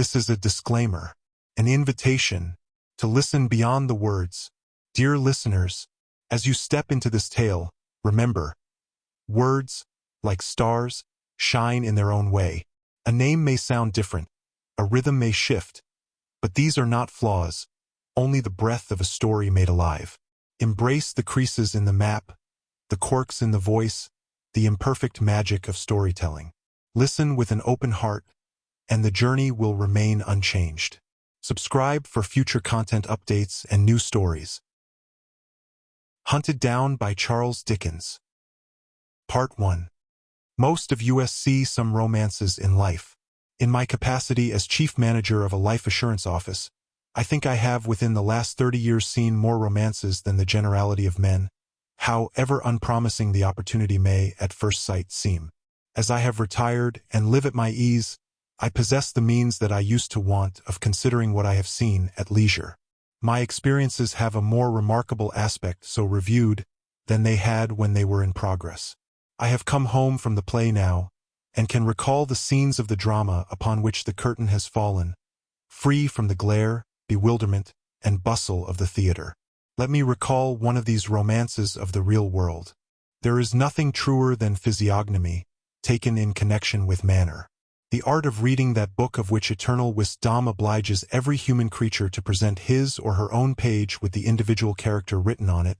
This is a disclaimer, an invitation to listen beyond the words. Dear listeners, as you step into this tale, remember, words, like stars, shine in their own way. A name may sound different, a rhythm may shift, but these are not flaws, only the breath of a story made alive. Embrace the creases in the map, the quirks in the voice, the imperfect magic of storytelling. Listen with an open heart, and the journey will remain unchanged. Subscribe for future content updates and new stories. Hunted Down by Charles Dickens. Part 1. Most of us see some romances in life. In my capacity as chief manager of a life assurance office, I think I have within the last 30 years seen more romances than the generality of men, however unpromising the opportunity may at first sight seem. As I have retired and live at my ease, I possess the means that I used to want of considering what I have seen at leisure. My experiences have a more remarkable aspect so reviewed than they had when they were in progress. I have come home from the play now, and can recall the scenes of the drama upon which the curtain has fallen, free from the glare, bewilderment, and bustle of the theater. Let me recall one of these romances of the real world. There is nothing truer than physiognomy, taken in connection with manner. The art of reading that book of which eternal wisdom obliges every human creature to present his or her own page with the individual character written on it,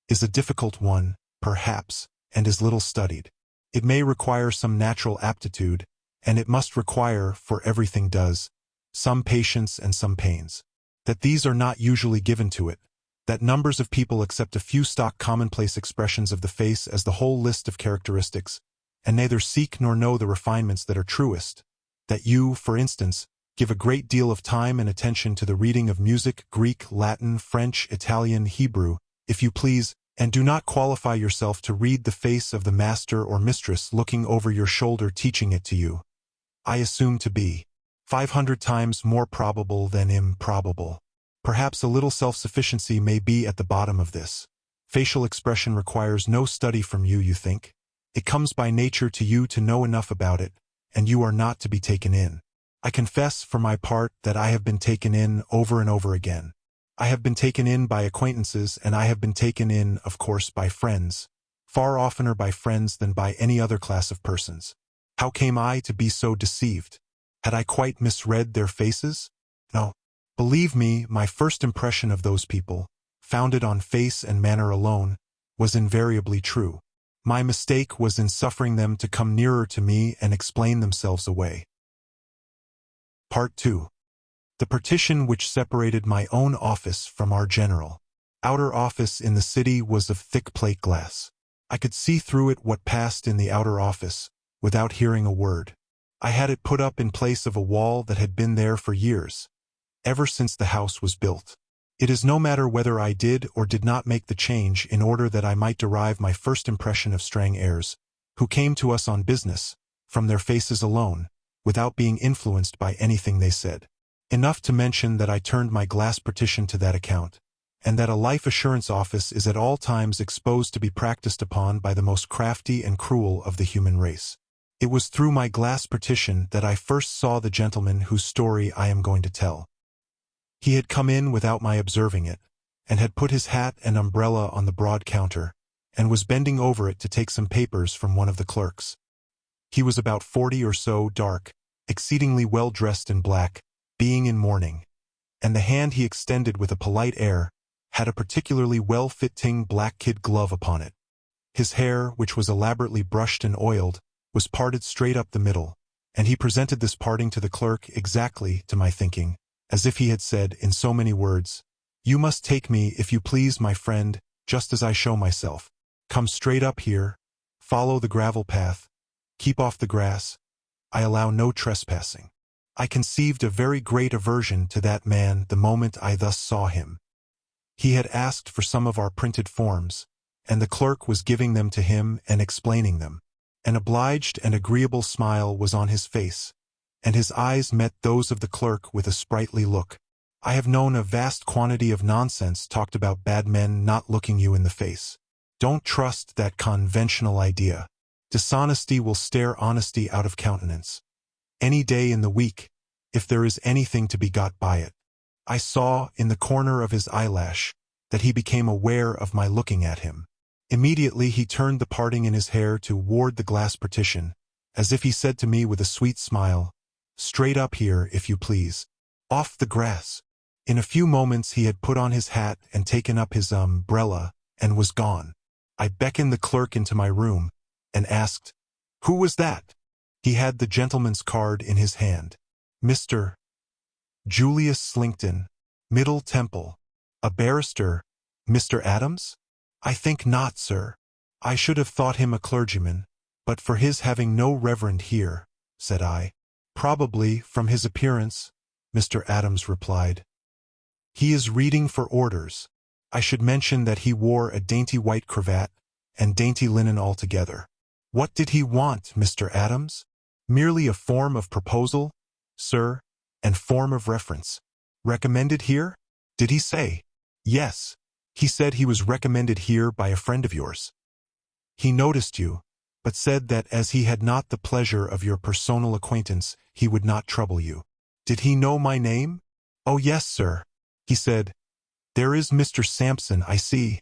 is a difficult one, perhaps, and is little studied. It may require some natural aptitude, and it must require, for everything does, some patience and some pains. That these are not usually given to it, that numbers of people accept a few stock commonplace expressions of the face as the whole list of characteristics, and neither seek nor know the refinements that are truest, that you, for instance, give a great deal of time and attention to the reading of music, Greek, Latin, French, Italian, Hebrew, if you please, and do not qualify yourself to read the face of the master or mistress looking over your shoulder teaching it to you, I assume to be 500 times more probable than improbable. Perhaps a little self-sufficiency may be at the bottom of this. Facial expression requires no study from you, you think? It comes by nature to you to know enough about it, and you are not to be taken in. I confess, for my part, that I have been taken in over and over again. I have been taken in by acquaintances, and I have been taken in, of course, by friends, far oftener by friends than by any other class of persons. How came I to be so deceived? Had I quite misread their faces? No. Believe me, my first impression of those people, founded on face and manner alone, was invariably true. My mistake was in suffering them to come nearer to me and explain themselves away. Part 2. The partition which separated my own office from our general outer office in the city was of thick plate glass. I could see through it what passed in the outer office, without hearing a word. I had it put up in place of a wall that had been there for years, ever since the house was built. It is no matter whether I did or did not make the change in order that I might derive my first impression of strang heirs, who came to us on business, from their faces alone, without being influenced by anything they said. Enough to mention that I turned my glass partition to that account, and that a life assurance office is at all times exposed to be practiced upon by the most crafty and cruel of the human race. It was through my glass partition that I first saw the gentleman whose story I am going to tell. He had come in without my observing it, and had put his hat and umbrella on the broad counter, and was bending over it to take some papers from one of the clerks. He was about 40 or so, dark, exceedingly well dressed in black, being in mourning, and the hand he extended with a polite air had a particularly well-fitting black kid glove upon it. His hair, which was elaborately brushed and oiled, was parted straight up the middle, and he presented this parting to the clerk exactly, to my thinking, as if he had said, in so many words, "You must take me, if you please, my friend, just as I show myself. Come straight up here, follow the gravel path, keep off the grass. I allow no trespassing." I conceived a very great aversion to that man the moment I thus saw him. He had asked for some of our printed forms, and the clerk was giving them to him and explaining them. An obliged and agreeable smile was on his face, and his eyes met those of the clerk with a sprightly look. I have known a vast quantity of nonsense talked about bad men not looking you in the face. Don't trust that conventional idea. Dishonesty will stare honesty out of countenance. Any day in the week, if there is anything to be got by it. I saw, in the corner of his eyelash, that he became aware of my looking at him. Immediately he turned the parting in his hair toward the glass partition, as if he said to me with a sweet smile, "Straight up here, if you please. Off the grass." In a few moments he had put on his hat and taken up his umbrella, and was gone. I beckoned the clerk into my room, and asked, "Who was that?" He had the gentleman's card in his hand. "Mr. Julius Slinkton, Middle Temple. A barrister, Mr. Adams?" "I think not, sir. I should have thought him a clergyman, but for his having no reverend here," said I. "Probably, from his appearance," Mr. Adams replied. "He is reading for orders. I should mention that he wore a dainty white cravat, and dainty linen altogether." "What did he want, Mr. Adams?" "Merely a form of proposal, sir, and form of reference." "Recommended here? Did he say?" "Yes. He said he was recommended here by a friend of yours. He noticed you, but said that as he had not the pleasure of your personal acquaintance, he would not trouble you." "Did he know my name?" "Oh yes, sir. He said, 'There is Mr. Sampson, I see.'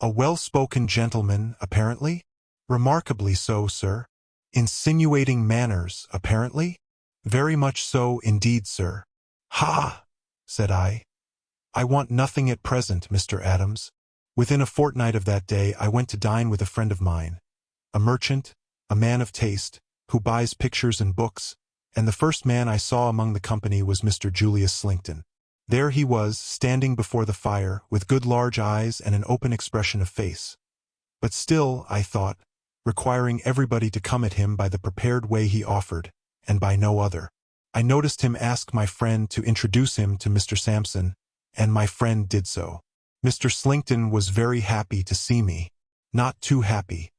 A well-spoken gentleman, apparently?" "Remarkably so, sir." "Insinuating manners, apparently?" "Very much so, indeed, sir." "Ha!" said I. "I want nothing at present, Mr. Adams." Within a fortnight of that day I went to dine with a friend of mine, a merchant, a man of taste, who buys pictures and books, and the first man I saw among the company was Mr. Julius Slinkton. There he was, standing before the fire, with good large eyes and an open expression of face. But still, I thought, requiring everybody to come at him by the prepared way he offered, and by no other. I noticed him ask my friend to introduce him to Mr. Sampson, and my friend did so. Mr. Slinkton was very happy to see me. Not too happy.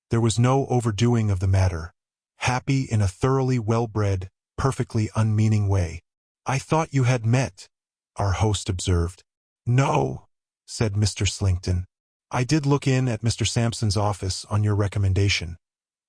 There was no overdoing of the matter. Happy in a thoroughly well-bred, perfectly unmeaning way. "I thought you had met," our host observed. "No," said Mr. Slinkton. "I did look in at Mr. Sampson's office on your recommendation,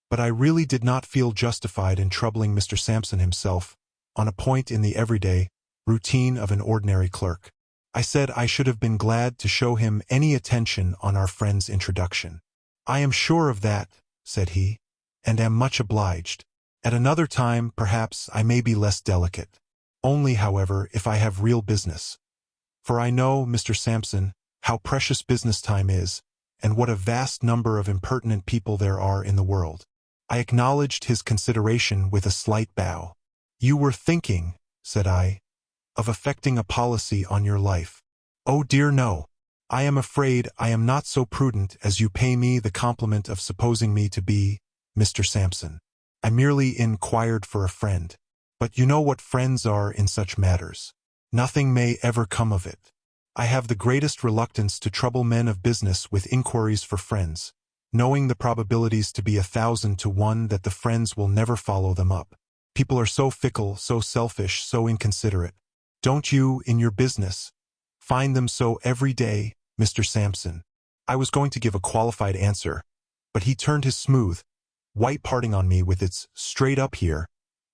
but I really did not feel justified in troubling Mr. Sampson himself on a point in the everyday routine of an ordinary clerk. I said I should have been glad to show him any attention on our friend's introduction." "I am sure of that," said he, "and am much obliged. At another time, perhaps, I may be less delicate. Only, however, if I have real business. For I know, Mr. Sampson, how precious business time is, and what a vast number of impertinent people there are in the world." I acknowledged his consideration with a slight bow. "You were thinking," said I, "of effecting a policy on your life." "Oh dear no. I am afraid I am not so prudent as you pay me the compliment of supposing me to be, Mr. Sampson. I merely inquired for a friend. But you know what friends are in such matters. Nothing may ever come of it. I have the greatest reluctance to trouble men of business with inquiries for friends, knowing the probabilities to be 1,000 to 1 that the friends will never follow them up. People are so fickle, so selfish, so inconsiderate. Don't you, in your business, find them so every day, Mr. Sampson?" I was going to give a qualified answer, but he turned his smooth, white parting on me with its "straight up here,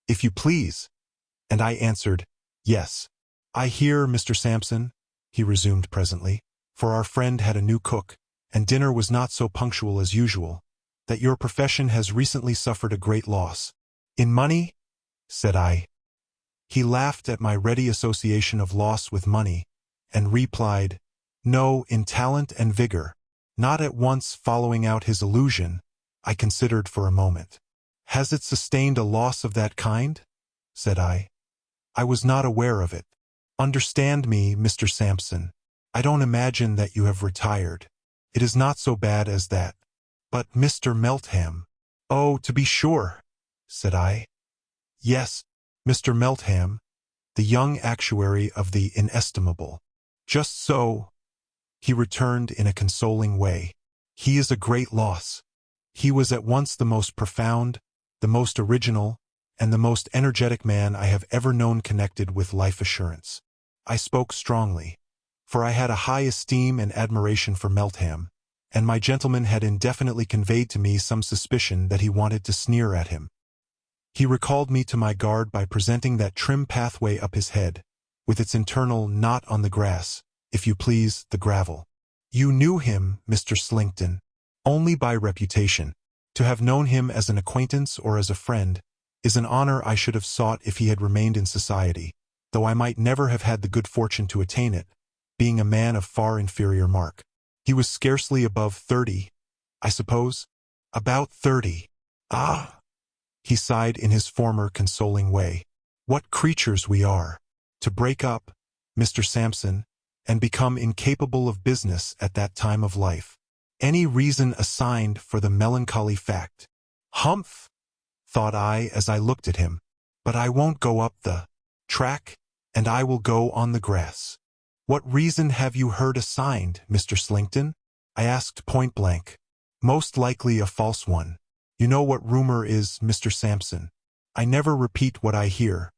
if you please," and I answered, "Yes." "I hear, Mr. Sampson," he resumed presently, for our friend had a new cook, and dinner was not so punctual as usual, "that your profession has recently suffered a great loss." "In money?" said I. He laughed at my ready association of loss with money, and replied, "No, in talent and vigor." Not at once following out his allusion, I considered for a moment. "Has it sustained a loss of that kind?" said I. "I was not aware of it. Understand me, Mr. Sampson. I don't imagine that you have retired. It is not so bad as that. But Mr. Meltham—" "Oh, to be sure," said I. "Yes, Mr. Meltham, the young actuary of the inestimable." "Just so," he returned in a consoling way. "He is a great loss. He was at once the most profound, the most original, and the most energetic man I have ever known connected with life assurance." I spoke strongly, for I had a high esteem and admiration for Meltham, and my gentleman had indefinitely conveyed to me some suspicion that he wanted to sneer at him. He recalled me to my guard by presenting that trim pathway up his head, with its internal not on the grass, if you please, the gravel. You knew him, Mr. Slinkton, only by reputation. To have known him as an acquaintance or as a friend is an honor I should have sought if he had remained in society, though I might never have had the good fortune to attain it, being a man of far inferior mark. He was scarcely above 30, I suppose. About 30. Ah! He sighed in his former consoling way. What creatures we are! To break up, Mr. Sampson, and become incapable of business at that time of life. Any reason assigned for the melancholy fact? Humph! Thought I as I looked at him. But I won't go up the track, and I will go on the grass. What reason have you heard assigned, Mr. Slinkton? I asked point-blank. Most likely a false one. You know what rumor is, Mr. Sampson. I never repeat what I hear.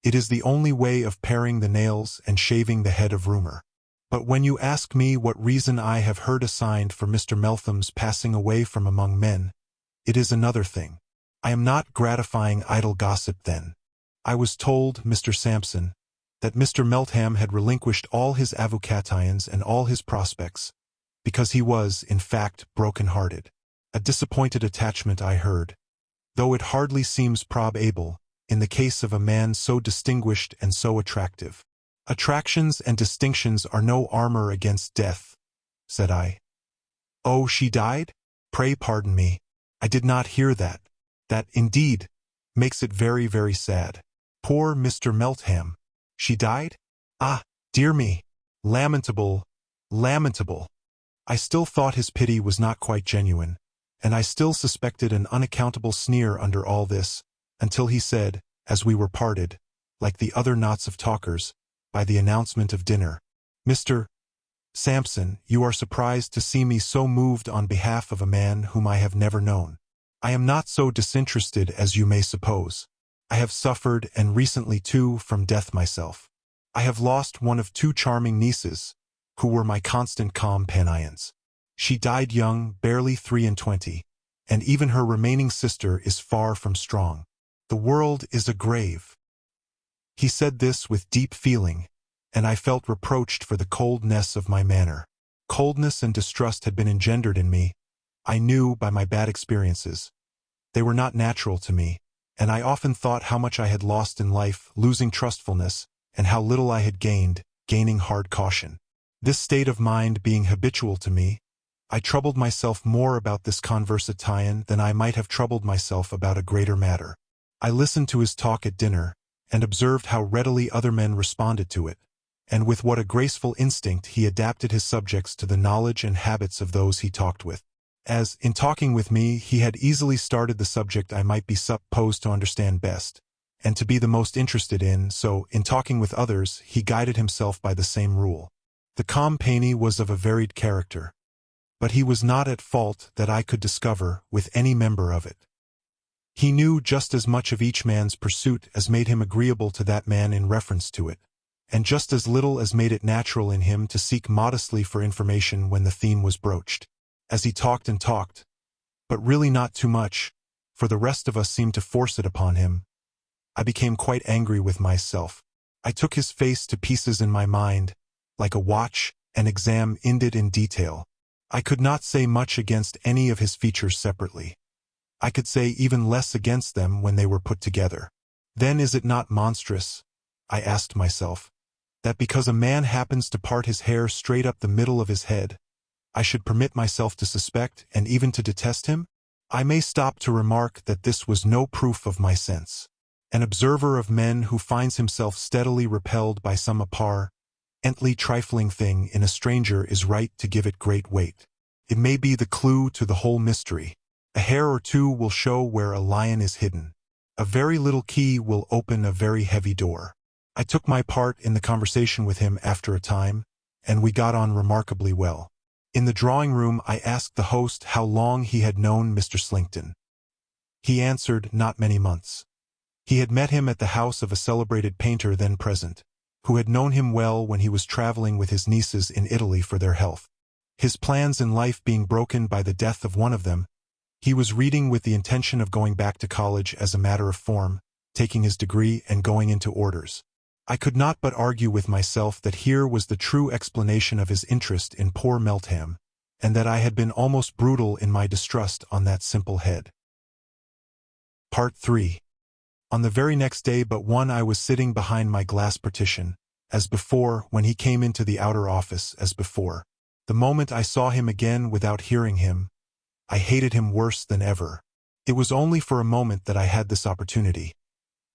It is the only way of paring the nails and shaving the head of rumor. But when you ask me what reason I have heard assigned for Mr. Meltham's passing away from among men, it is another thing. I am not gratifying idle gossip then. I was told, Mr. Sampson, that Mr. Meltham had relinquished all his avocations and all his prospects, because he was, in fact, broken-hearted. A disappointed attachment, I heard, though it hardly seems probable, in the case of a man so distinguished and so attractive. Attractions and distinctions are no armor against death, said I. Oh, she died? Pray pardon me. I did not hear that. That, indeed, makes it very, very sad. Poor Mr. Meltham. She died? Ah, dear me. Lamentable, lamentable. I still thought his pity was not quite genuine, and I still suspected an unaccountable sneer under all this, until he said, as we were parted, like the other knots of talkers, by the announcement of dinner, Mr. Sampson, you are surprised to see me so moved on behalf of a man whom I have never known. I am not so disinterested as you may suppose. I have suffered, and recently too, from death myself. I have lost one of 2 charming nieces, who were my constant companions. She died young, barely 23, and even her remaining sister is far from strong. The world is a grave. He said this with deep feeling, and I felt reproached for the coldness of my manner. Coldness and distrust had been engendered in me, I knew by my bad experiences. They were not natural to me, and I often thought how much I had lost in life, losing trustfulness, and how little I had gained, gaining hard caution. This state of mind being habitual to me, I troubled myself more about this conversation than I might have troubled myself about a greater matter. I listened to his talk at dinner, and observed how readily other men responded to it, and with what a graceful instinct he adapted his subjects to the knowledge and habits of those he talked with. As, in talking with me, he had easily started the subject I might be supposed to understand best, and to be the most interested in, so, in talking with others, he guided himself by the same rule. The company was of a varied character, but he was not at fault that I could discover with any member of it. He knew just as much of each man's pursuit as made him agreeable to that man in reference to it, and just as little as made it natural in him to seek modestly for information when the theme was broached. As he talked and talked, but really not too much, for the rest of us seemed to force it upon him, I became quite angry with myself. I took his face to pieces in my mind, like a watch, and examined it in detail. I could not say much against any of his features separately. I could say even less against them when they were put together. Then is it not monstrous, I asked myself, that because a man happens to part his hair straight up the middle of his head, I should permit myself to suspect and even to detest him? I may stop to remark that this was no proof of my sense. An observer of men who finds himself steadily repelled by some apparently trifling thing in a stranger is right to give it great weight. It may be the clue to the whole mystery. A hair or two will show where a lion is hidden. A very little key will open a very heavy door. I took my part in the conversation with him after a time, and we got on remarkably well. In the drawing-room I asked the host how long he had known Mr. Slinkton. He answered, not many months. He had met him at the house of a celebrated painter then present, who had known him well when he was traveling with his nieces in Italy for their health. His plans in life being broken by the death of one of them, He was reading with the intention of going back to college as a matter of form, taking his degree and going into orders. I could not but argue with myself that here was the true explanation of his interest in poor Meltham, and that I had been almost brutal in my distrust on that simple head. Part 3. On the very next day but one I was sitting behind my glass partition, as before, when he came into the outer office, as before. The moment I saw him again without hearing him, I hated him worse than ever. It was only for a moment that I had this opportunity,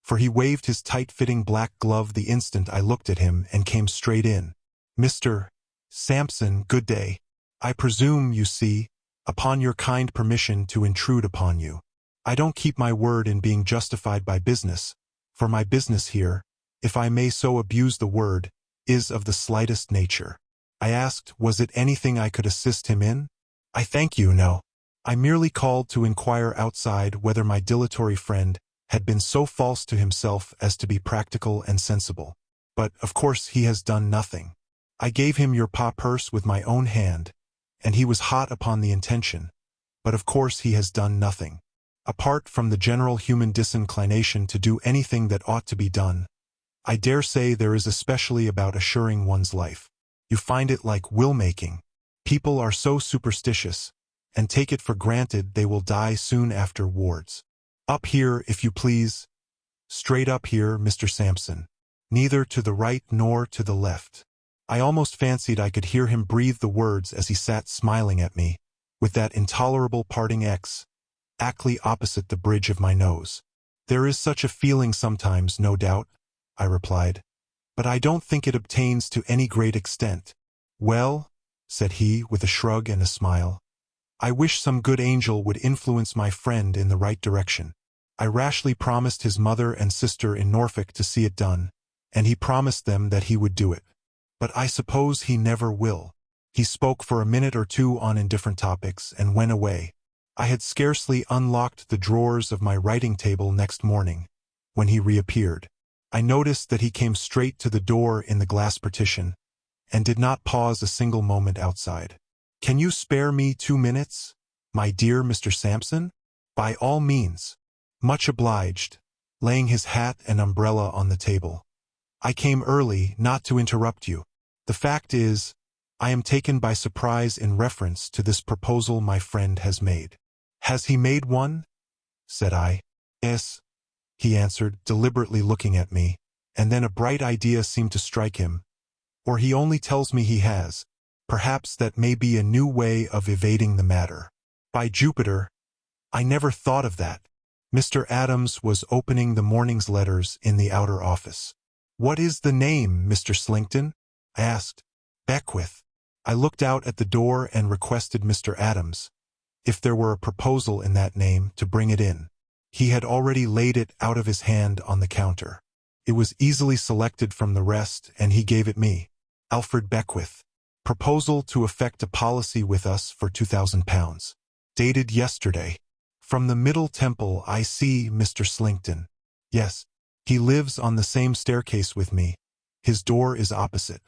for he waved his tight-fitting black glove the instant I looked at him and came straight in. "Mr. Sampson, good day. I presume, you see, upon your kind permission to intrude upon you. I don't keep my word in being justified by business, for my business here, if I may so abuse the word, is of the slightest nature." I asked, was it anything I could assist him in? "I thank you, no. I merely called to inquire outside whether my dilatory friend had been so false to himself as to be practical and sensible. But, of course, he has done nothing. I gave him your purse with my own hand, and he was hot upon the intention, but of course he has done nothing. Apart from the general human disinclination to do anything that ought to be done, I dare say there is especially about assuring one's life. You find it like will-making. People are so superstitious, and take it for granted they will die soon afterwards. Up here, if you please. Straight up here, Mr. Sampson. Neither to the right nor to the left." I almost fancied I could hear him breathe the words as he sat smiling at me, with that intolerable parting exactly opposite the bridge of my nose. "There is such a feeling sometimes, no doubt," I replied, "but I don't think it obtains to any great extent." "Well," said he, with a shrug and a smile, "I wish some good angel would influence my friend in the right direction. I rashly promised his mother and sister in Norfolk to see it done, and he promised them that he would do it. But I suppose he never will." He spoke for a minute or two on indifferent topics and went away. I had scarcely unlocked the drawers of my writing table next morning, when he reappeared. I noticed that he came straight to the door in the glass partition, and did not pause a single moment outside. "Can you spare me 2 minutes, my dear Mr. Sampson?" "By all means." "Much obliged," laying his hat and umbrella on the table. "I came early, not to interrupt you. The fact is, I am taken by surprise in reference to this proposal my friend has made." "Has he made one?" said I. "Yes," he answered, deliberately looking at me, and then a bright idea seemed to strike him. "Or he only tells me he has. Perhaps that may be a new way of evading the matter." "By Jupiter, I never thought of that." Mr. Adams was opening the morning's letters in the outer office. "What is the name, Mr. Slinkton?" I asked. "Beckwith." I looked out at the door and requested Mr. Adams, if there were a proposal in that name, to bring it in. He had already laid it out of his hand on the counter. It was easily selected from the rest, and he gave it me. "Alfred Beckwith. Proposal to effect a policy with us for £2,000. Dated yesterday. From the Middle Temple, I see, Mr. Slinkton." "Yes. He lives on the same staircase with me. His door is opposite."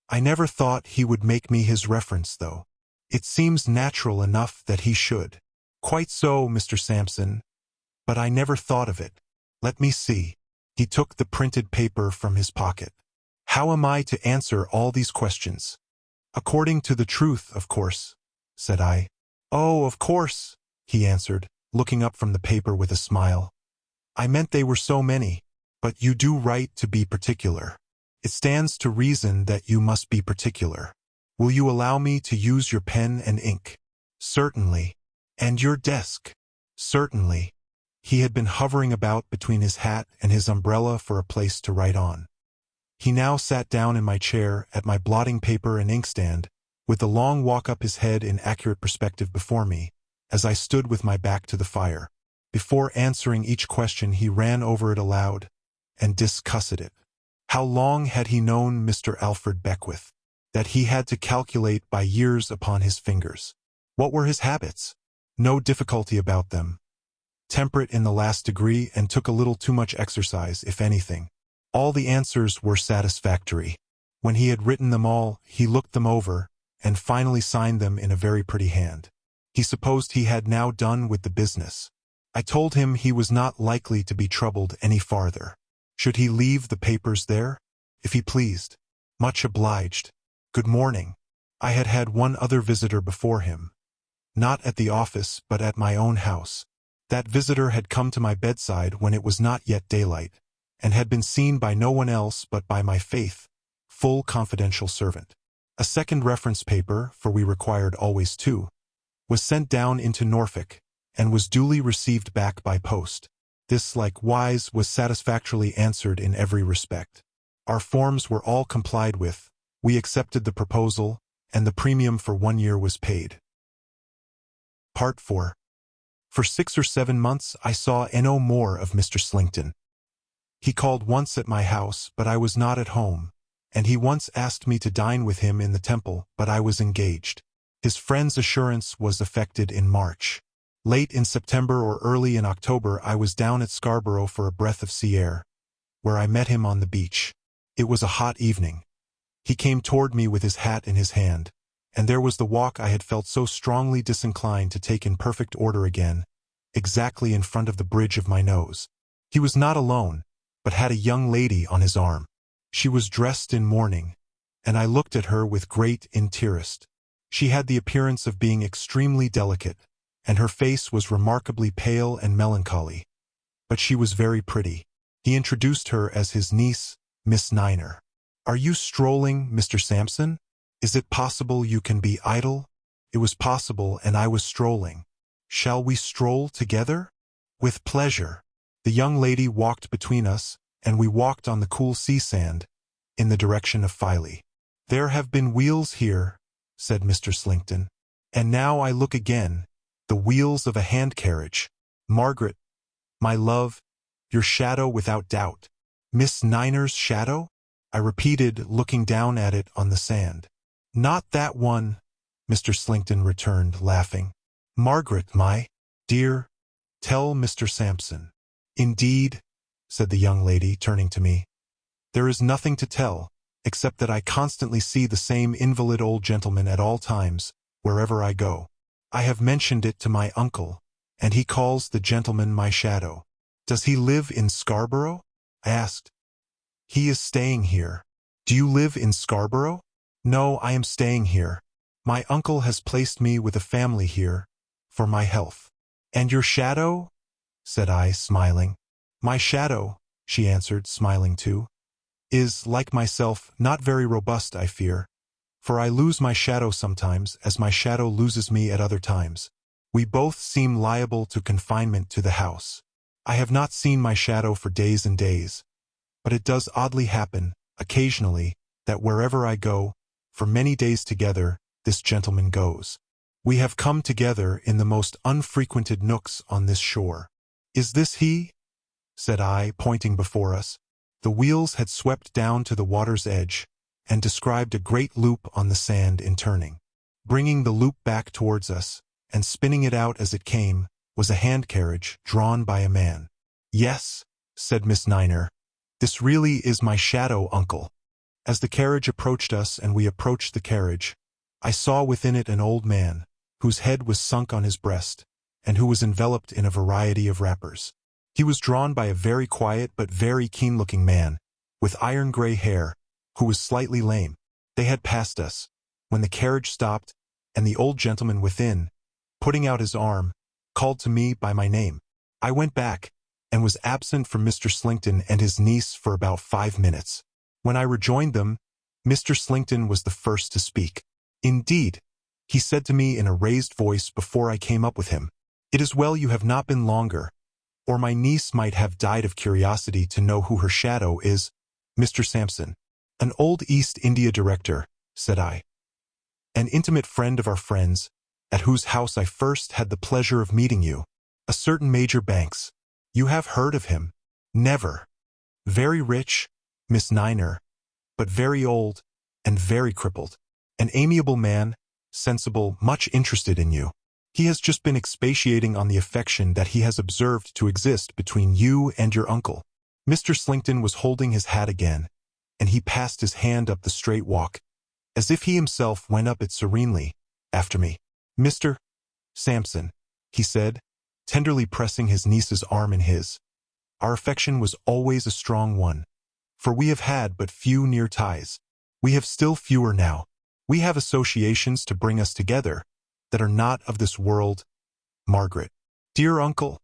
I never thought he would make me his reference, though. It seems natural enough that he should. "Quite so, Mr. Sampson, but I never thought of it. Let me see." He took the printed paper from his pocket. "How am I to answer all these questions?" "According to the truth, of course," said I. "Oh, of course," he answered, looking up from the paper with a smile. "I meant they were so many. But you do right to be particular. It stands to reason that you must be particular. Will you allow me to use your pen and ink?" "Certainly." "And your desk?" "Certainly." He had been hovering about between his hat and his umbrella for a place to write on. He now sat down in my chair at my blotting paper and inkstand, with the long walk up his head in accurate perspective before me, as I stood with my back to the fire. Before answering each question he ran over it aloud, and discussed it. How long had he known Mr. Alfred Beckwith? That he had to calculate by years upon his fingers. What were his habits? No difficulty about them. Temperate in the last degree, and took a little too much exercise, if anything. All the answers were satisfactory. When he had written them all, he looked them over, and finally signed them in a very pretty hand. He supposed he had now done with the business. I told him he was not likely to be troubled any farther. Should he leave the papers there? If he pleased. Much obliged. Good morning. I had had one other visitor before him. Not at the office, but at my own house. That visitor had come to my bedside when it was not yet daylight, and had been seen by no one else but by my faithful confidential servant. A second reference paper, for we required always two, was sent down into Norfolk, and was duly received back by post. This likewise was satisfactorily answered in every respect. Our forms were all complied with, we accepted the proposal, and the premium for 1 year was paid. Part 4. For 6 or 7 months I saw no more of Mr. Slinkton. He called once at my house, but I was not at home, and he once asked me to dine with him in the Temple, but I was engaged. His friend's assurance was effected in March. Late in September or early in October I was down at Scarborough for a breath of sea air, where I met him on the beach. It was a hot evening. He came toward me with his hat in his hand, and there was the walk I had felt so strongly disinclined to take in perfect order again, exactly in front of the bridge of my nose. He was not alone, but had a young lady on his arm. She was dressed in mourning, and I looked at her with great interest. She had the appearance of being extremely delicate, and her face was remarkably pale and melancholy. But she was very pretty. He introduced her as his niece, Miss Niner. "Are you strolling, Mr. Sampson? Is it possible you can be idle?" It was possible, and I was strolling. "Shall we stroll together?" "With pleasure." The young lady walked between us, and we walked on the cool sea sand, in the direction of Filey. "There have been wheels here," said Mr. Slinkton. "And now I look again, the wheels of a hand-carriage. Margaret, my love, your shadow without doubt." "Miss Niner's shadow?" I repeated, looking down at it on the sand. "Not that one," Mr. Slinkton returned, laughing. "Margaret, my dear, tell Mr. Sampson." "Indeed," said the young lady, turning to me, "there is nothing to tell, except that I constantly see the same invalid old gentleman at all times, wherever I go. I have mentioned it to my uncle, and he calls the gentleman my shadow." "Does he live in Scarborough?" I asked. "He is staying here." "Do you live in Scarborough?" "No, I am staying here. My uncle has placed me with a family here, for my health." "And your shadow?" said I, smiling. "My shadow," she answered, smiling too, "is, like myself, not very robust, I fear, for I lose my shadow sometimes, as my shadow loses me at other times. We both seem liable to confinement to the house. I have not seen my shadow for days and days, but it does oddly happen, occasionally, that wherever I go, for many days together, this gentleman goes. We have come together in the most unfrequented nooks on this shore." "Is this he?" said I, pointing before us. The wheels had swept down to the water's edge, and described a great loop on the sand in turning. Bringing the loop back towards us, and spinning it out as it came, was a hand-carriage drawn by a man. "Yes," said Miss Niner, "this really is my shadow, uncle." As the carriage approached us and we approached the carriage, I saw within it an old man, whose head was sunk on his breast, and who was enveloped in a variety of wrappers. He was drawn by a very quiet but very keen-looking man, with iron-gray hair, who was slightly lame. They had passed us, when the carriage stopped, and the old gentleman within, putting out his arm, called to me by my name. I went back, and was absent from Mr. Slinkton and his niece for about 5 minutes. When I rejoined them, Mr. Slinkton was the first to speak. "Indeed," he said to me in a raised voice before I came up with him, "it is well you have not been longer, or my niece might have died of curiosity to know who her shadow is." "Mr. Sampson." "An old East India director," said I. "An intimate friend of our friends, at whose house I first had the pleasure of meeting you. A certain Major Banks. You have heard of him?" "Never." "Very rich, Miss Niner, but very old, and very crippled. An amiable man, sensible, much interested in you. He has just been expatiating on the affection that he has observed to exist between you and your uncle." Mr. Slinkton was holding his hat again, and he passed his hand up the straight walk, as if he himself went up it serenely, after me. "Mr. Sampson," he said, tenderly pressing his niece's arm in his. "Our affection was always a strong one, for we have had but few near ties. We have still fewer now. We have associations to bring us together that are not of this world, Margaret." "Dear uncle,"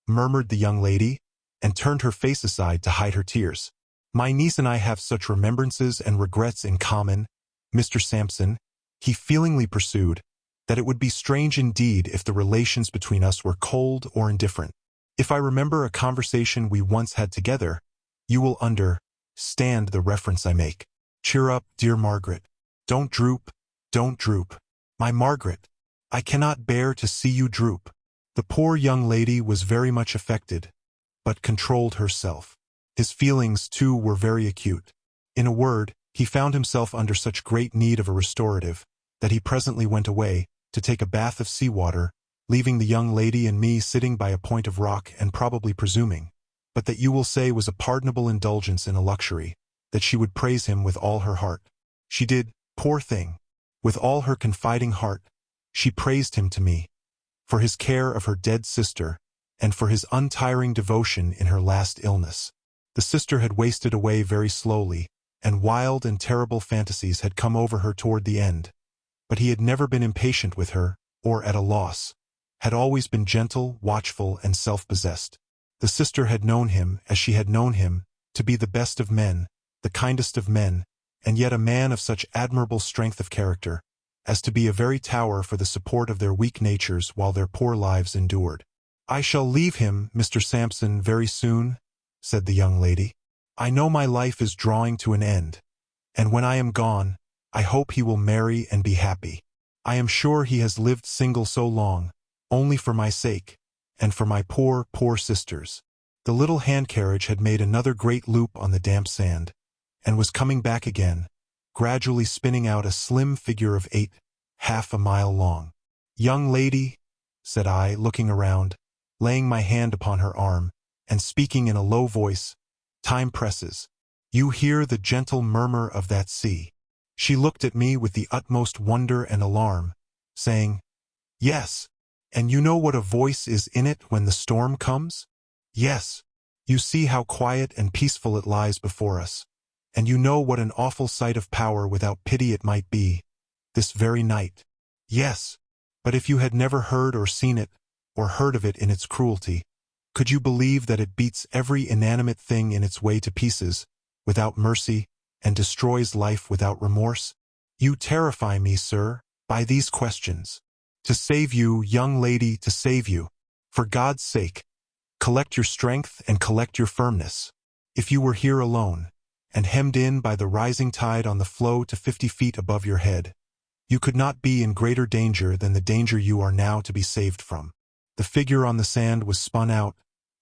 murmured the young lady, and turned her face aside to hide her tears. "My niece and I have such remembrances and regrets in common, Mr. Sampson," he feelingly pursued, "that it would be strange indeed if the relations between us were cold or indifferent. If I remember a conversation we once had together, you will understand the reference I make. Cheer up, dear Margaret. Don't droop, don't droop. My Margaret, I cannot bear to see you droop." The poor young lady was very much affected, but controlled herself. His feelings, too, were very acute. In a word, he found himself under such great need of a restorative, that he presently went away to take a bath of sea-water, leaving the young lady and me sitting by a point of rock and probably presuming, but that you will say was a pardonable indulgence in a luxury, that she would praise him with all her heart. She did, poor thing. With all her confiding heart, she praised him to me, for his care of her dead sister, and for his untiring devotion in her last illness. The sister had wasted away very slowly, and wild and terrible fantasies had come over her toward the end. But he had never been impatient with her, or at a loss, had always been gentle, watchful, and self-possessed. The sister had known him, as she had known him, to be the best of men, the kindest of men, and yet a man of such admirable strength of character, as to be a very tower for the support of their weak natures while their poor lives endured. "I shall leave him, Mr. Sampson, very soon," said the young lady. "I know my life is drawing to an end, and when I am gone, I hope he will marry and be happy. I am sure he has lived single so long, only for my sake, and for my poor, poor sisters." The little hand-carriage had made another great loop on the damp sand, and was coming back again, gradually spinning out a slim figure of 8, half a mile long. "Young lady," said I, looking around, laying my hand upon her arm, and speaking in a low voice, "time presses. You hear the gentle murmur of that sea." She looked at me with the utmost wonder and alarm, saying, "Yes, and you know what a voice is in it when the storm comes?" "Yes, you see how quiet and peaceful it lies before us, and you know what an awful sight of power without pity it might be, this very night." "Yes, but if you had never heard or seen it, or heard of it in its cruelty, could you believe that it beats every inanimate thing in its way to pieces, without mercy, and destroys life without remorse? You terrify me, sir, by these questions. To save you, young lady, to save you, for God's sake, collect your strength and collect your firmness. If you were here alone, and hemmed in by the rising tide on the flow to 50 feet above your head, you could not be in greater danger than the danger you are now to be saved from." The figure on the sand was spun out,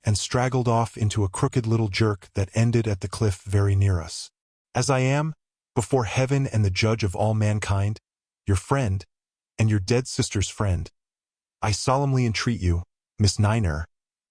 and straggled off into a crooked little jerk that ended at the cliff very near us. "As I am, before heaven and the judge of all mankind, your friend, and your dead sister's friend, I solemnly entreat you, Miss Niner,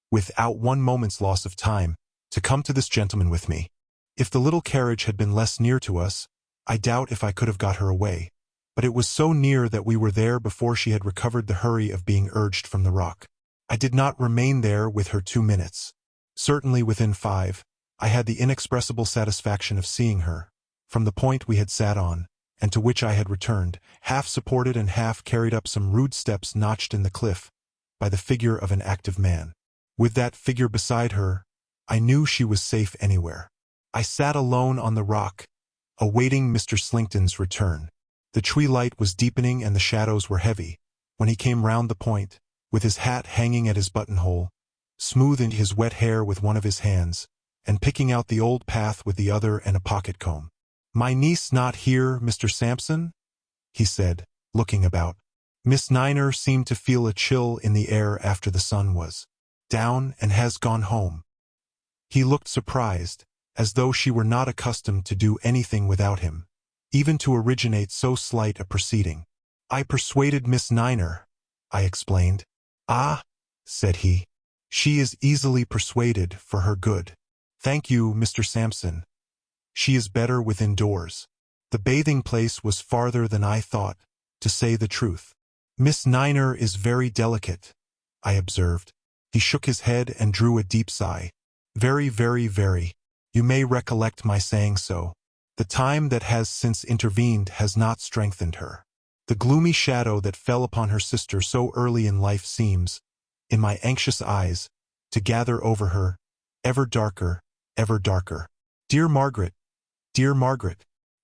without one moment's loss of time, to come to this gentleman with me. If the little carriage had been less near to us, I doubt if I could have got her away, but it was so near that we were there before she had recovered the hurry of being urged from the rock. I did not remain there with her 2 minutes. Certainly within 5, I had the inexpressible satisfaction of seeing her, from the point we had sat on, and to which I had returned, half supported and half carried up some rude steps notched in the cliff, by the figure of an active man. With that figure beside her, I knew she was safe anywhere. I sat alone on the rock, awaiting Mr. Slinkton's return. The twilight was deepening and the shadows were heavy, when he came round the point, with his hat hanging at his buttonhole, smoothing his wet hair with one of his hands, and picking out the old path with the other and a pocket-comb. "My niece not here, Mr. Sampson?" he said, looking about. Miss Niner seemed to feel a chill in the air after the sun was down and has gone home. He looked surprised, as though she were not accustomed to do anything without him, even to originate so slight a proceeding. "I persuaded Miss Niner," I explained. "Ah," said he, "she is easily persuaded for her good. Thank you, Mr. Sampson. She is better within doors. The bathing place was farther than I thought, to say the truth." Miss Niner is very delicate, I observed. He shook his head and drew a deep sigh. Very, very, very. You may recollect my saying so. The time that has since intervened has not strengthened her. The gloomy shadow that fell upon her sister so early in life seems, in my anxious eyes, to gather over her, ever darker, ever darker. Dear Margaret,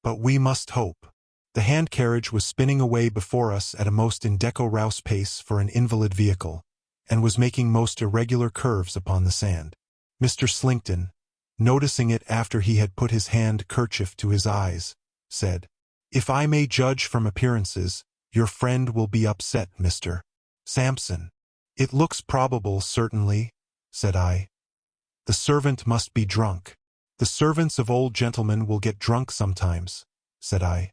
but we must hope. The hand-carriage was spinning away before us at a most indecorouse pace for an invalid vehicle, and was making most irregular curves upon the sand. Mr. Slinkton, noticing it after he had put his handkerchief to his eyes, said, "If I may judge from appearances, your friend will be upset, Mr. Sampson." "It looks probable, certainly," said I. "The servant must be drunk." "The servants of old gentlemen will get drunk sometimes," said I.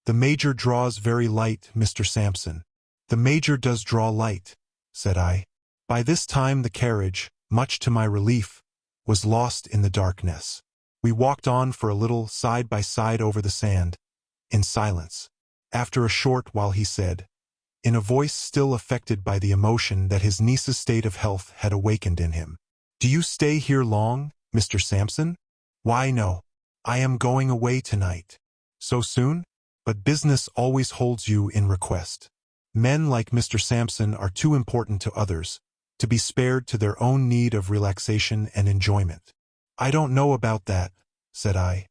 "The Major draws very light, Mr. Sampson." "The Major does draw light," said I. By this time the carriage, much to my relief, was lost in the darkness. We walked on for a little side by side over the sand, in silence. After a short while he said, in a voice still affected by the emotion that his niece's state of health had awakened in him, "Do you stay here long, Mr. Sampson?" "Why, no. I am going away tonight." "So soon? But business always holds you in request. Men like Mr. Sampson are too important to others, to be spared to their own need of relaxation and enjoyment." "I don't know about that," said I.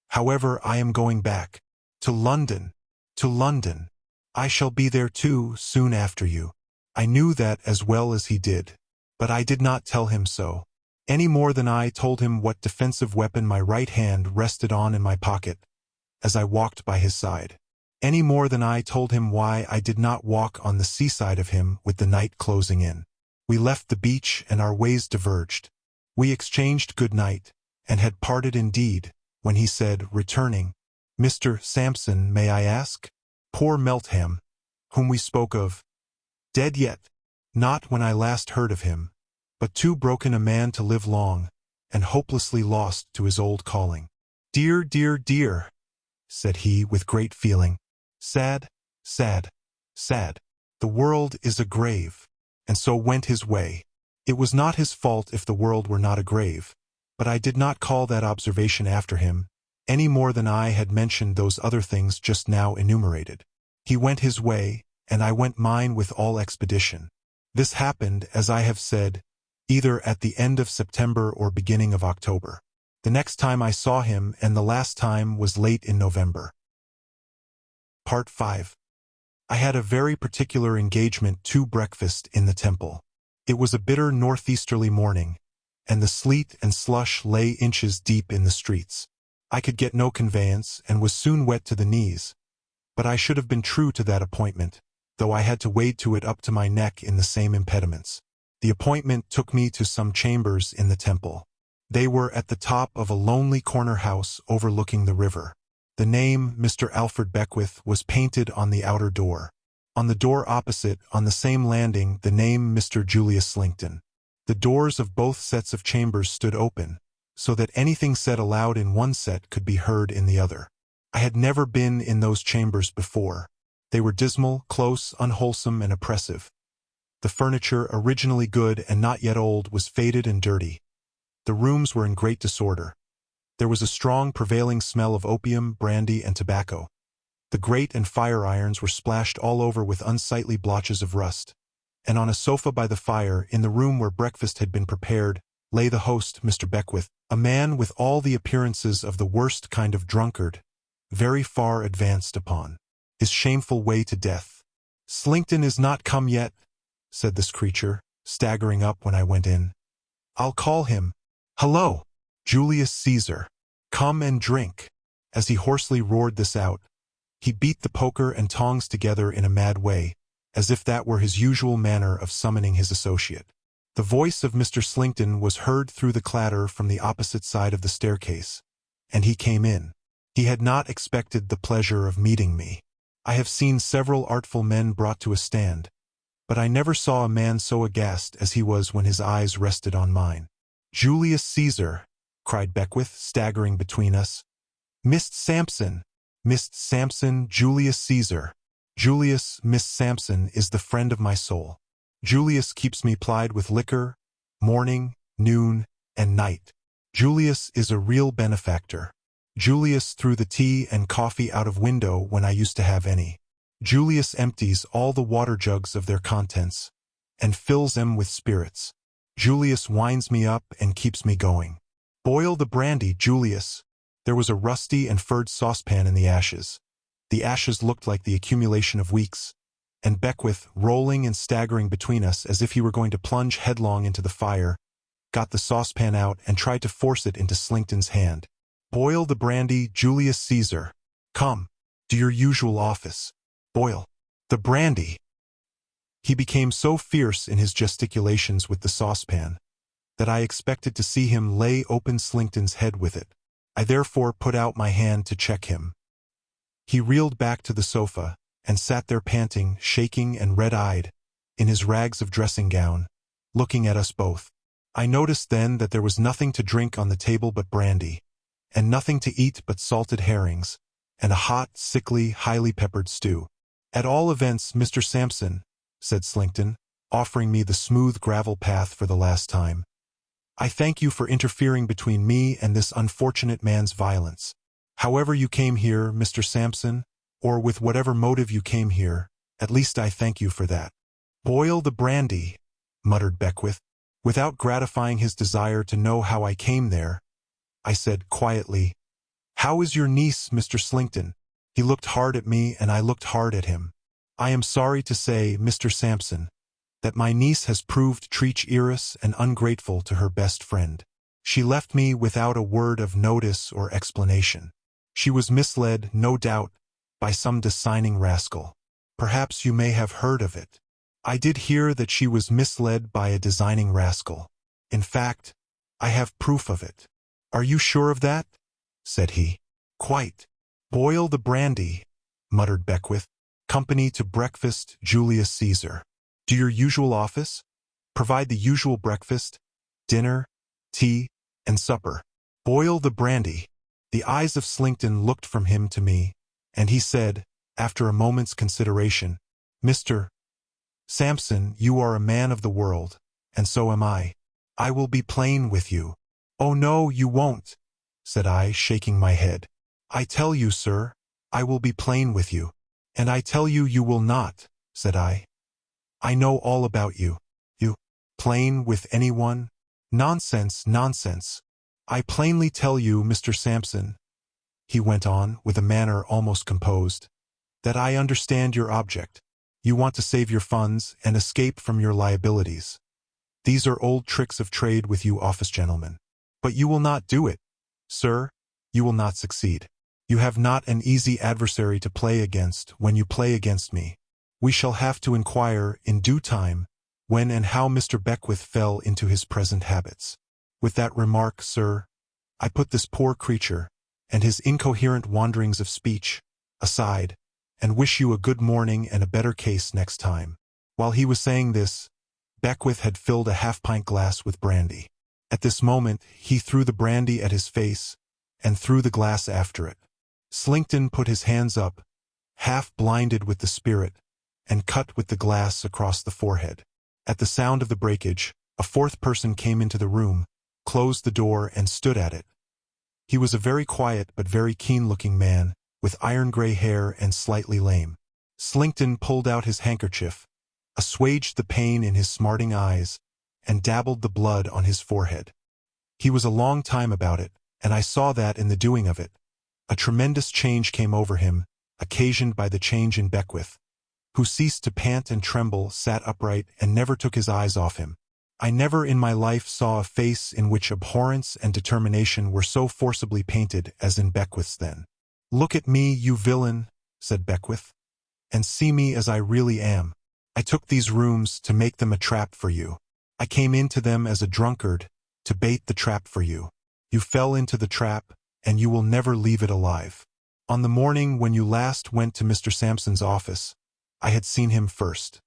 "However, I am going back. To London. To London. I shall be there too, soon after you." I knew that as well as he did, but I did not tell him so, any more than I told him what defensive weapon my right hand rested on in my pocket, as I walked by his side. Any more than I told him why I did not walk on the seaside of him with the night closing in. We left the beach and our ways diverged. We exchanged good night, and had parted indeed, when he said, returning, "Mr. Sampson, may I ask?" Poor Meltham, whom we spoke of, dead yet, not when I last heard of him, but too broken a man to live long, and hopelessly lost to his old calling. "Dear, dear, dear," said he with great feeling. "Sad, sad, sad. The world is a grave." And so went his way. It was not his fault if the world were not a grave, but I did not call that observation after him, any more than I had mentioned those other things just now enumerated. He went his way, and I went mine with all expedition. This happened, as I have said, either at the end of September or beginning of October. The next time I saw him, and the last time, was late in November. Part 5. I had a very particular engagement to breakfast in the Temple. It was a bitter northeasterly morning, and the sleet and slush lay inches deep in the streets. I could get no conveyance, and was soon wet to the knees, but I should have been true to that appointment, though I had to wade to it up to my neck in the same impediments. The appointment took me to some chambers in the Temple. They were at the top of a lonely corner house overlooking the river. The name Mr. Alfred Beckwith was painted on the outer door. On the door opposite, on the same landing, the name Mr. Julius Slinkton. The doors of both sets of chambers stood open, so that anything said aloud in one set could be heard in the other. I had never been in those chambers before. They were dismal, close, unwholesome, and oppressive. The furniture, originally good and not yet old, was faded and dirty. The rooms were in great disorder. There was a strong prevailing smell of opium, brandy, and tobacco. The grate and fire irons were splashed all over with unsightly blotches of rust, and on a sofa by the fire, in the room where breakfast had been prepared, lay the host, Mr. Beckwith, a man with all the appearances of the worst kind of drunkard, very far advanced upon his shameful way to death. "Slinkton is not come yet," said this creature, staggering up when I went in. "I'll call him. Hello! Julius Caesar, come and drink." As he hoarsely roared this out, he beat the poker and tongs together in a mad way, as if that were his usual manner of summoning his associate. The voice of Mr. Slinkton was heard through the clatter from the opposite side of the staircase, and he came in. He had not expected the pleasure of meeting me. I have seen several artful men brought to a stand, but I never saw a man so aghast as he was when his eyes rested on mine. "Julius Caesar," cried Beckwith, staggering between us. "Mist Sampson! Mist Sampson, Julius Caesar!" Miss Sampson is the friend of my soul. Julius keeps me plied with liquor, morning, noon, and night. Julius is a real benefactor. Julius threw the tea and coffee out of window when I used to have any. Julius empties all the water jugs of their contents and fills them with spirits. Julius winds me up and keeps me going. Boil the brandy, Julius. There was a rusty and furred saucepan in the ashes. The ashes looked like the accumulation of weeks, and Beckwith, rolling and staggering between us as if he were going to plunge headlong into the fire, got the saucepan out and tried to force it into Slinkton's hand. Boil the brandy, Julius Caesar. Come, to your usual office. Boil the brandy. He became so fierce in his gesticulations with the saucepan that I expected to see him lay open Slinkton's head with it. I therefore put out my hand to check him. He reeled back to the sofa and sat there panting, shaking and red-eyed, in his rags of dressing gown, looking at us both. I noticed then that there was nothing to drink on the table but brandy, and nothing to eat but salted herrings, and a hot, sickly, highly peppered stew. At all events, Mr. Sampson, said Slinkton, offering me the smooth gravel path for the last time, I thank you for interfering between me and this unfortunate man's violence. However you came here, Mr. Sampson, or with whatever motive you came here, at least I thank you for that. Boil the brandy, muttered Beckwith. Without gratifying his desire to know how I came there, I said quietly, How is your niece, Mr. Slinkton? He looked hard at me and I looked hard at him. I am sorry to say, Mr. Sampson, that my niece has proved treacherous and ungrateful to her best friend. She left me without a word of notice or explanation. She was misled, no doubt, by some designing rascal. Perhaps you may have heard of it. I did hear that she was misled by a designing rascal. In fact, I have proof of it. Are you sure of that? Said he. Quite. Boil the brandy, muttered Beckwith. Company to breakfast, Julius Caesar. Do your usual office. Provide the usual breakfast, dinner, tea, and supper. Boil the brandy. The eyes of Slinkton looked from him to me, and he said, after a moment's consideration, Mr. Sampson, you are a man of the world, and so am I. I will be plain with you. Oh no, you won't, said I, shaking my head. I tell you, sir, I will be plain with you. And I tell you you will not, said I. I know all about you. You plain with anyone? Nonsense, nonsense. I plainly tell you, Mr. Sampson, he went on, with a manner almost composed, that I understand your object. You want to save your funds and escape from your liabilities. These are old tricks of trade with you office gentlemen. But you will not do it, sir. You will not succeed. You have not an easy adversary to play against when you play against me. We shall have to inquire, in due time, when and how Mr. Beckwith fell into his present habits. With that remark, sir, I put this poor creature, and his incoherent wanderings of speech, aside, and wish you a good morning and a better case next time. While he was saying this, Beckwith had filled a half-pint glass with brandy. At this moment, he threw the brandy at his face, and threw the glass after it. Slinkton put his hands up, half blinded with the spirit, and cut with the glass across the forehead. At the sound of the breakage, a fourth person came into the room, closed the door and stood at it. He was a very quiet but very keen-looking man, with iron-gray hair and slightly lame. Slinkton pulled out his handkerchief, assuaged the pain in his smarting eyes, and dabbled the blood on his forehead. He was a long time about it, and I saw that in the doing of it. A tremendous change came over him, occasioned by the change in Beckwith, who ceased to pant and tremble, sat upright, and never took his eyes off him. I never in my life saw a face in which abhorrence and determination were so forcibly painted as in Beckwith's then. Look at me, you villain, said Beckwith, and see me as I really am. I took these rooms to make them a trap for you. I came into them as a drunkard, to bait the trap for you. You fell into the trap, and you will never leave it alive. On the morning when you last went to Mr. Sampson's office, I had seen him first.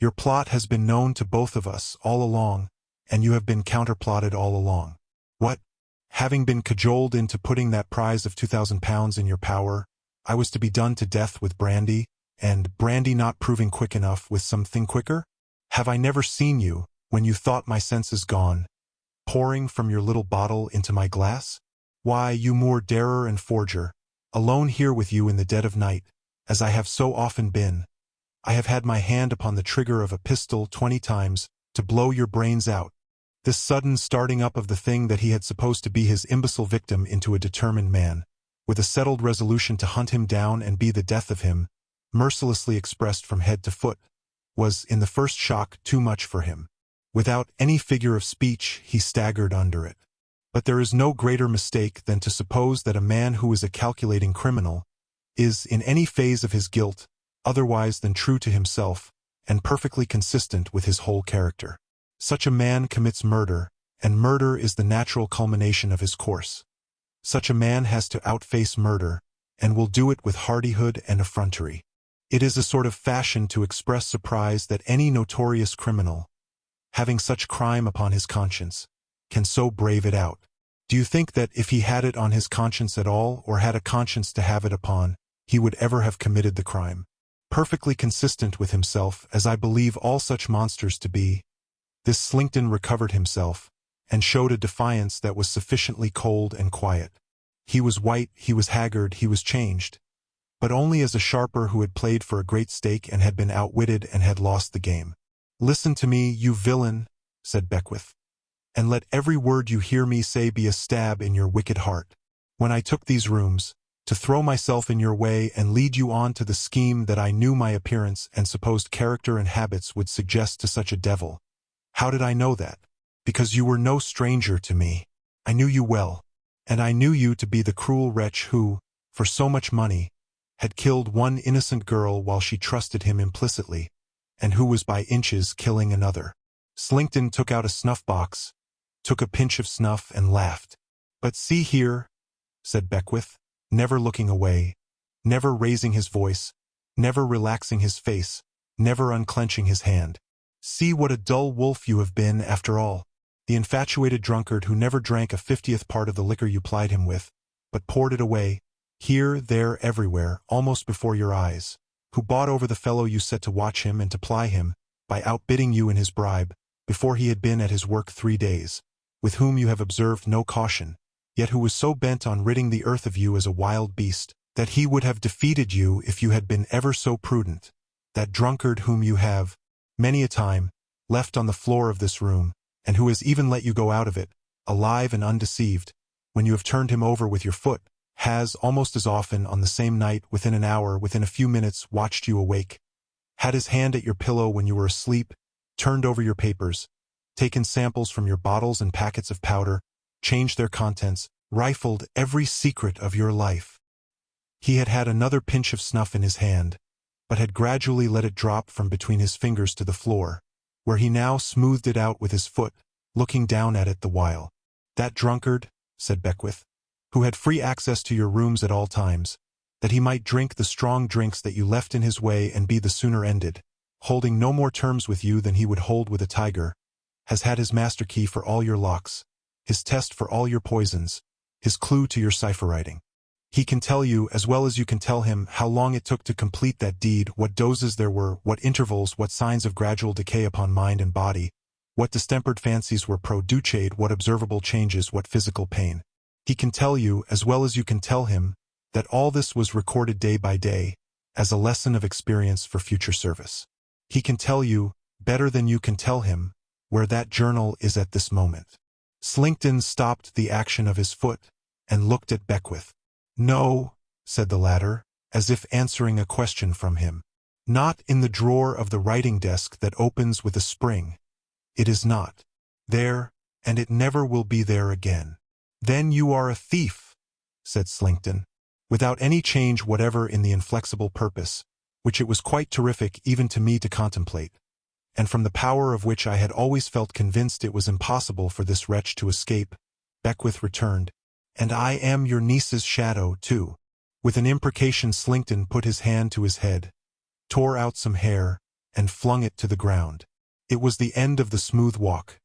Your plot has been known to both of us all along, and you have been counterplotted all along. What? Having been cajoled into putting that prize of £2,000 in your power, I was to be done to death with brandy, and brandy not proving quick enough with something quicker? Have I never seen you, when you thought my senses gone, pouring from your little bottle into my glass? Why, you Moor darer and forger, alone here with you in the dead of night, as I have so often been, I have had my hand upon the trigger of a pistol 20 times to blow your brains out. This sudden starting up of the thing that he had supposed to be his imbecile victim into a determined man, with a settled resolution to hunt him down and be the death of him, mercilessly expressed from head to foot, was, in the first shock, too much for him. Without any figure of speech, he staggered under it. But there is no greater mistake than to suppose that a man who is a calculating criminal is, in any phase of his guilt, otherwise than true to himself, and perfectly consistent with his whole character. Such a man commits murder, and murder is the natural culmination of his course. Such a man has to outface murder, and will do it with hardihood and effrontery. It is a sort of fashion to express surprise that any notorious criminal, having such crime upon his conscience, can so brave it out. Do you think that if he had it on his conscience at all, or had a conscience to have it upon, he would ever have committed the crime? Perfectly consistent with himself, as I believe all such monsters to be, this Slinkton recovered himself, and showed a defiance that was sufficiently cold and quiet. He was white, he was haggard, he was changed, but only as a sharper who had played for a great stake and had been outwitted and had lost the game. "Listen to me, you villain," said Beckwith, "and let every word you hear me say be a stab in your wicked heart. When I took these rooms, to throw myself in your way and lead you on to the scheme that I knew my appearance and supposed character and habits would suggest to such a devil, how did I know that? Because you were no stranger to me. I knew you well, and I knew you to be the cruel wretch who, for so much money, had killed one innocent girl while she trusted him implicitly, and who was by inches killing another." Slinkton took out a snuff-box, took a pinch of snuff, and laughed. "But see here," said Beckwith, never looking away, never raising his voice, never relaxing his face, never unclenching his hand. "See what a dull wolf you have been, after all. The infatuated drunkard who never drank a 50th part of the liquor you plied him with, but poured it away, here, there, everywhere, almost before your eyes, who bought over the fellow you set to watch him and to ply him, by outbidding you in his bribe, before he had been at his work 3 days, with whom you have observed no caution, yet who was so bent on ridding the earth of you as a wild beast, that he would have defeated you if you had been ever so prudent, that drunkard whom you have, many a time, left on the floor of this room, and who has even let you go out of it, alive and undeceived, when you have turned him over with your foot, has, almost as often on the same night, within an hour, within a few minutes, watched you awake, had his hand at your pillow when you were asleep, turned over your papers, taken samples from your bottles and packets of powder, changed their contents, rifled every secret of your life. He had had another pinch of snuff in his hand, but had gradually let it drop from between his fingers to the floor, where he now smoothed it out with his foot, looking down at it the while. "That drunkard," said Beckwith, "who had free access to your rooms at all times, that he might drink the strong drinks that you left in his way and be the sooner ended, holding no more terms with you than he would hold with a tiger, has had his master key for all your locks, his test for all your poisons, his clue to your cipher writing. He can tell you, as well as you can tell him, how long it took to complete that deed, what doses there were, what intervals, what signs of gradual decay upon mind and body, what distempered fancies were produced, what observable changes, what physical pain. He can tell you, as well as you can tell him, that all this was recorded day by day, as a lesson of experience for future service. He can tell you, better than you can tell him, where that journal is at this moment." Slinkton stopped the action of his foot, and looked at Beckwith. "No," said the latter, as if answering a question from him. "Not in the drawer of the writing-desk that opens with a spring. It is not there, and it never will be there again." "Then you are a thief," said Slinkton, without any change whatever in the inflexible purpose, which it was quite terrific even to me to contemplate, and from the power of which I had always felt convinced it was impossible for this wretch to escape. Beckwith returned. "And I am your niece's shadow, too." With an imprecation, Slinkton put his hand to his head, tore out some hair, and flung it to the ground. It was the end of the smooth walk.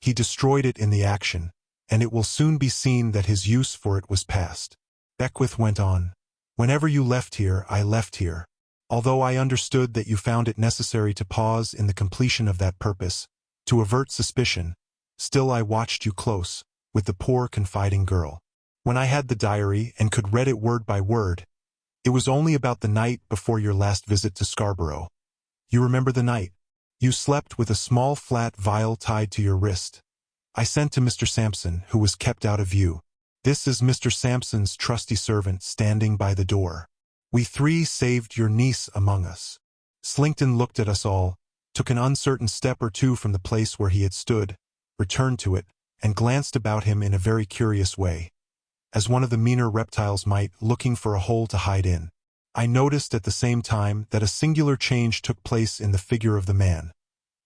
He destroyed it in the action, and it will soon be seen that his use for it was past. Beckwith went on. "Whenever you left here, I left here. Although I understood that you found it necessary to pause in the completion of that purpose, to avert suspicion, still I watched you close, with the poor confiding girl. When I had the diary and could read it word by word, it was only about the night before your last visit to Scarborough. You remember the night? You slept with a small flat vial tied to your wrist. I sent to Mr. Sampson, who was kept out of view. This is Mr. Sampson's trusty servant standing by the door. We three saved your niece among us. Slinkton looked at us all, took an uncertain step or two from the place where he had stood, returned to it, and glanced about him in a very curious way, as one of the meaner reptiles might, looking for a hole to hide in. I noticed at the same time that a singular change took place in the figure of the man,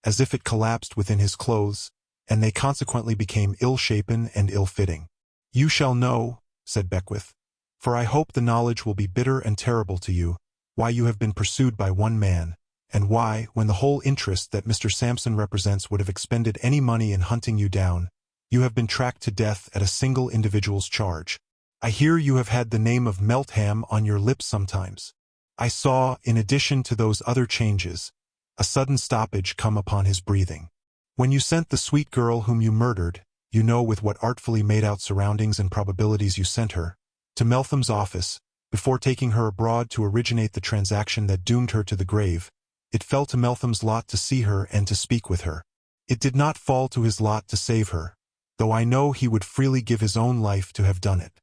as if it collapsed within his clothes, and they consequently became ill-shapen and ill-fitting. You shall know, said Beckwith, for I hope the knowledge will be bitter and terrible to you, why you have been pursued by one man, and why, when the whole interest that Mr. Sampson represents would have expended any money in hunting you down, you have been tracked to death at a single individual's charge. I hear you have had the name of Meltham on your lips sometimes. I saw, in addition to those other changes, a sudden stoppage come upon his breathing. When you sent the sweet girl whom you murdered, you know with what artfully made-out surroundings and probabilities you sent her, to Meltham's office, before taking her abroad to originate the transaction that doomed her to the grave, it fell to Meltham's lot to see her and to speak with her. It did not fall to his lot to save her, though I know he would freely give his own life to have done it.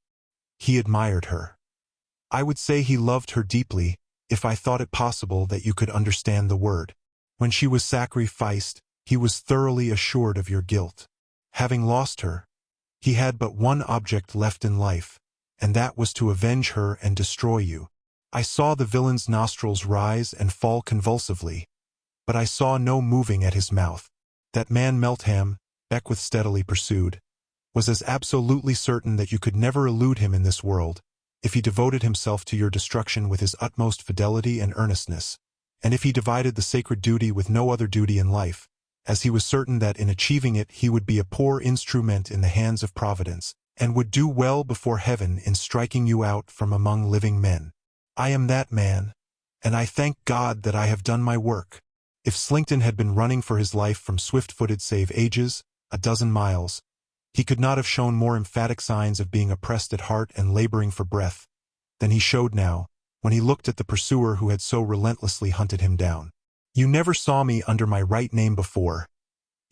He admired her. I would say he loved her deeply, if I thought it possible that you could understand the word. When she was sacrificed, he was thoroughly assured of your guilt. Having lost her, he had but one object left in life, and that was to avenge her and destroy you. I saw the villain's nostrils rise and fall convulsively, but I saw no moving at his mouth. That man Meltham, Beckwith steadily pursued, was as absolutely certain that you could never elude him in this world, if he devoted himself to your destruction with his utmost fidelity and earnestness, and if he divided the sacred duty with no other duty in life, as he was certain that in achieving it he would be a poor instrument in the hands of Providence, and would do well before heaven in striking you out from among living men. I am that man, and I thank God that I have done my work. If Slinkton had been running for his life from swift-footed save ages, a dozen miles, he could not have shown more emphatic signs of being oppressed at heart and laboring for breath than he showed now, when he looked at the pursuer who had so relentlessly hunted him down. You never saw me under my right name before.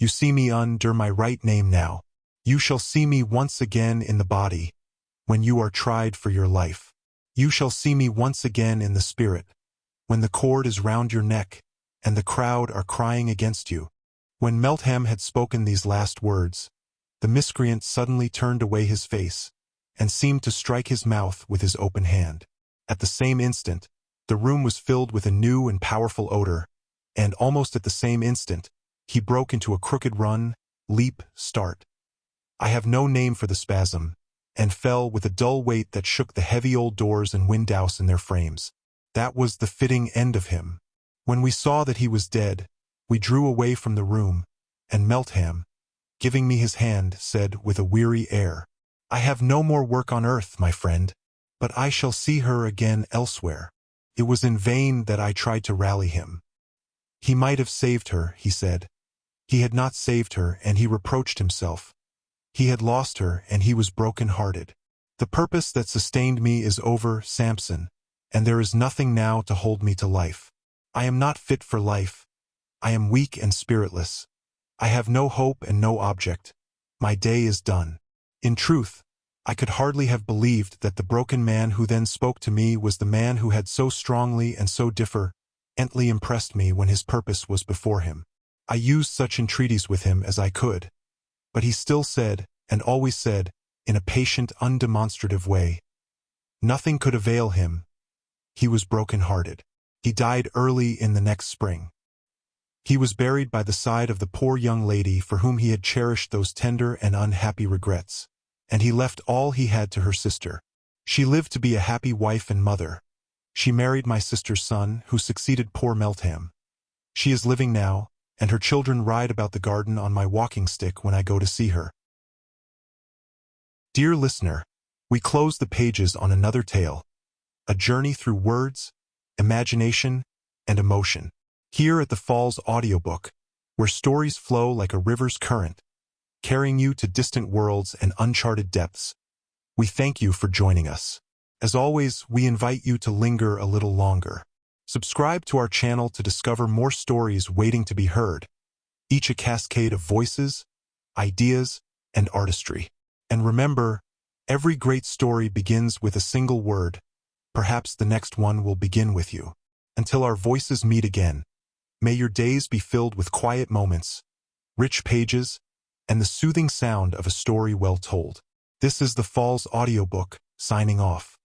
You see me under my right name now. You shall see me once again in the body, when you are tried for your life. You shall see me once again in the spirit, when the cord is round your neck, and the crowd are crying against you. When Meltham had spoken these last words, the miscreant suddenly turned away his face, and seemed to strike his mouth with his open hand. At the same instant, the room was filled with a new and powerful odor, and almost at the same instant, he broke into a crooked run, leap, start. I have no name for the spasm, and fell with a dull weight that shook the heavy old doors and windhouse in their frames. That was the fitting end of him. When we saw that he was dead, we drew away from the room, and Meltham, giving me his hand, said with a weary air, I have no more work on earth, my friend, but I shall see her again elsewhere. It was in vain that I tried to rally him. He might have saved her, he said. He had not saved her, and he reproached himself. He had lost her, and he was broken-hearted. The purpose that sustained me is over, Sampson, and there is nothing now to hold me to life. I am not fit for life. I am weak and spiritless. I have no hope and no object. My day is done. In truth, I could hardly have believed that the broken man who then spoke to me was the man who had so strongly and so differently impressed me when his purpose was before him. I used such entreaties with him as I could, but he still said, and always said, in a patient, undemonstrative way, nothing could avail him. He was broken-hearted. He died early in the next spring. He was buried by the side of the poor young lady for whom he had cherished those tender and unhappy regrets, and he left all he had to her sister. She lived to be a happy wife and mother. She married my sister's son, who succeeded poor Meltham. She is living now, and her children ride about the garden on my walking stick when I go to see her. Dear listener, we close the pages on another tale, a journey through words, imagination, and emotion. Here at the Falls Audiobook, where stories flow like a river's current, carrying you to distant worlds and uncharted depths, we thank you for joining us. As always, we invite you to linger a little longer. Subscribe to our channel to discover more stories waiting to be heard, each a cascade of voices, ideas, and artistry. And remember, every great story begins with a single word. Perhaps the next one will begin with you. Until our voices meet again, may your days be filled with quiet moments, rich pages, and the soothing sound of a story well told. This is the Falls Audiobook, signing off.